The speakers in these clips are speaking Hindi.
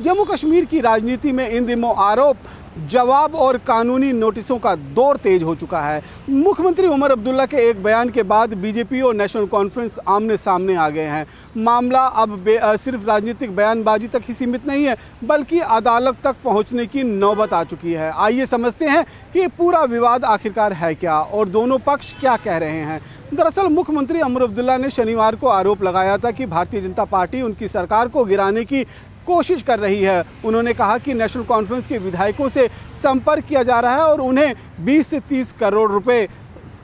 जम्मू कश्मीर की राजनीति में इन दिनों आरोप, जवाब और कानूनी नोटिसों का दौर तेज हो चुका है। मुख्यमंत्री उमर अब्दुल्ला के एक बयान के बाद बीजेपी और नेशनल कॉन्फ्रेंस आमने सामने आ गए हैं। मामला अब सिर्फ राजनीतिक बयानबाजी तक ही सीमित नहीं है, बल्कि अदालत तक पहुंचने की नौबत आ चुकी है। आइए समझते हैं कि पूरा विवाद आखिरकार है क्या और दोनों पक्ष क्या कह रहे हैं। दरअसल मुख्यमंत्री उमर अब्दुल्ला ने शनिवार को आरोप लगाया था कि भारतीय जनता पार्टी उनकी सरकार को गिराने की कोशिश कर रही है। उन्होंने कहा कि नेशनल कॉन्फ्रेंस के विधायकों से संपर्क किया जा रहा है और उन्हें 20 से 30 करोड़ रुपए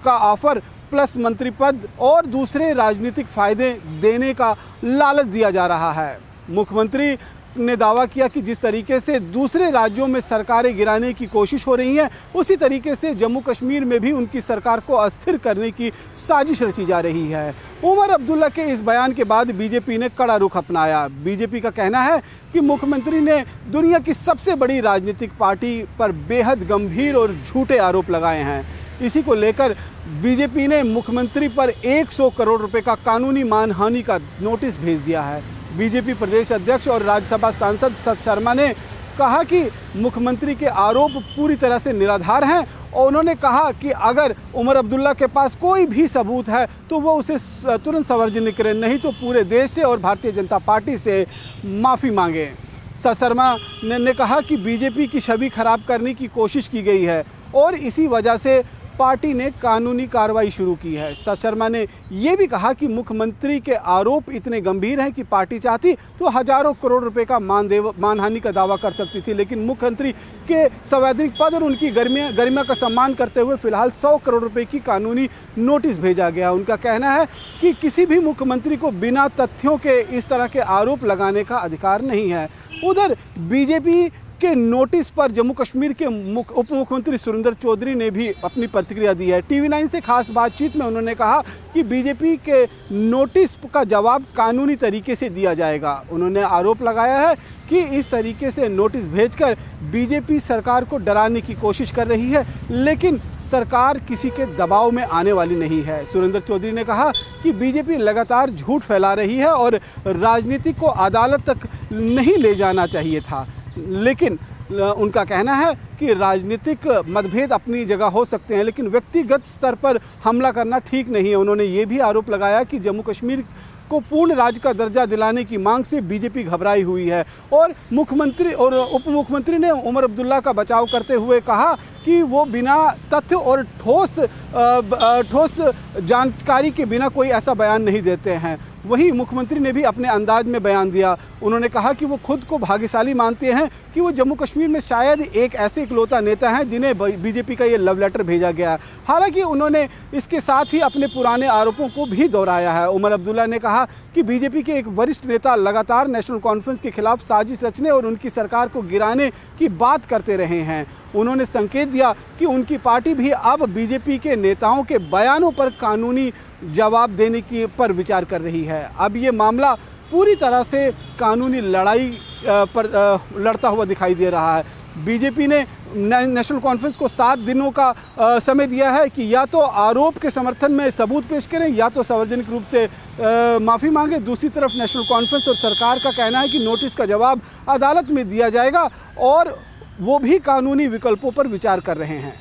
का ऑफर प्लस मंत्री पद और दूसरे राजनीतिक फायदे देने का लालच दिया जा रहा है। मुख्यमंत्री ने दावा किया कि जिस तरीके से दूसरे राज्यों में सरकारें गिराने की कोशिश हो रही हैं, उसी तरीके से जम्मू कश्मीर में भी उनकी सरकार को अस्थिर करने की साजिश रची जा रही है। उमर अब्दुल्ला के इस बयान के बाद बीजेपी ने कड़ा रुख अपनाया। बीजेपी का कहना है कि मुख्यमंत्री ने दुनिया की सबसे बड़ी राजनीतिक पार्टी पर बेहद गंभीर और झूठे आरोप लगाए हैं। इसी को लेकर बीजेपी ने मुख्यमंत्री पर 100 करोड़ रुपए का कानूनी मानहानि का नोटिस भेज दिया है। बीजेपी प्रदेश अध्यक्ष और राज्यसभा सांसद सत शर्मा ने कहा कि मुख्यमंत्री के आरोप पूरी तरह से निराधार हैं और उन्होंने कहा कि अगर उमर अब्दुल्ला के पास कोई भी सबूत है तो वो उसे तुरंत सार्वजनिक करें, नहीं तो पूरे देश से और भारतीय जनता पार्टी से माफ़ी मांगे। सत शर्मा ने कहा कि बीजेपी की छवि खराब करने की कोशिश की गई है और इसी वजह से पार्टी ने कानूनी कार्रवाई शुरू की है। सत शर्मा ने यह भी कहा कि मुख्यमंत्री के आरोप इतने गंभीर हैं कि पार्टी चाहती तो हजारों करोड़ रुपए का मानहानि का दावा कर सकती थी, लेकिन मुख्यमंत्री के संवैधानिक पद और उनकी गरिमा का सम्मान करते हुए फिलहाल 100 करोड़ रुपए की कानूनी नोटिस भेजा गया। उनका कहना है कि किसी भी मुख्यमंत्री को बिना तथ्यों के इस तरह के आरोप लगाने का अधिकार नहीं है। उधर बीजेपी के नोटिस पर जम्मू कश्मीर के उप मुख्यमंत्री सुरेंद्र चौधरी ने भी अपनी प्रतिक्रिया दी है। TV9 से खास बातचीत में उन्होंने कहा कि बीजेपी के नोटिस का जवाब कानूनी तरीके से दिया जाएगा। उन्होंने आरोप लगाया है कि इस तरीके से नोटिस भेजकर बीजेपी सरकार को डराने की कोशिश कर रही है, लेकिन सरकार किसी के दबाव में आने वाली नहीं है। सुरेंद्र चौधरी ने कहा कि बीजेपी लगातार झूठ फैला रही है और राजनीति को अदालत तक नहीं ले जाना चाहिए था, लेकिन उनका कहना है कि राजनीतिक मतभेद अपनी जगह हो सकते हैं, लेकिन व्यक्तिगत स्तर पर हमला करना ठीक नहीं है। उन्होंने ये भी आरोप लगाया कि जम्मू कश्मीर को पूर्ण राज्य का दर्जा दिलाने की मांग से बीजेपी घबराई हुई है और मुख्यमंत्री और उप मुख्यमंत्री ने उमर अब्दुल्ला का बचाव करते हुए कहा कि वो बिना तथ्य और ठोस जानकारी के बिना कोई ऐसा बयान नहीं देते हैं। वहीं मुख्यमंत्री ने भी अपने अंदाज में बयान दिया। उन्होंने कहा कि वो खुद को भाग्यशाली मानते हैं कि वो जम्मू कश्मीर में शायद एक ऐसे इकलौता नेता हैं जिन्हें बीजेपी का ये लव लेटर भेजा गया। हालांकि उन्होंने इसके साथ ही अपने पुराने आरोपों को भी दोहराया है। उमर अब्दुल्ला ने कहा कि बीजेपी के एक वरिष्ठ नेता लगातार नेशनल कॉन्फ्रेंस के खिलाफ साजिश रचने और उनकी सरकार को गिराने की बात करते रहे हैं। उन्होंने संकेत दिया कि उनकी पार्टी भी अब बीजेपी के नेताओं के बयानों पर कानूनी जवाब देने की पर विचार कर रही है। अब ये मामला पूरी तरह से कानूनी लड़ाई पर लड़ता हुआ दिखाई दे रहा है। बीजेपी ने नेशनल कॉन्फ्रेंस को 7 दिनों का समय दिया है कि या तो आरोप के समर्थन में सबूत पेश करें या तो सार्वजनिक रूप से माफ़ी मांगे। दूसरी तरफ नेशनल कॉन्फ्रेंस और सरकार का कहना है कि नोटिस का जवाब अदालत में दिया जाएगा और वो भी कानूनी विकल्पों पर विचार कर रहे हैं।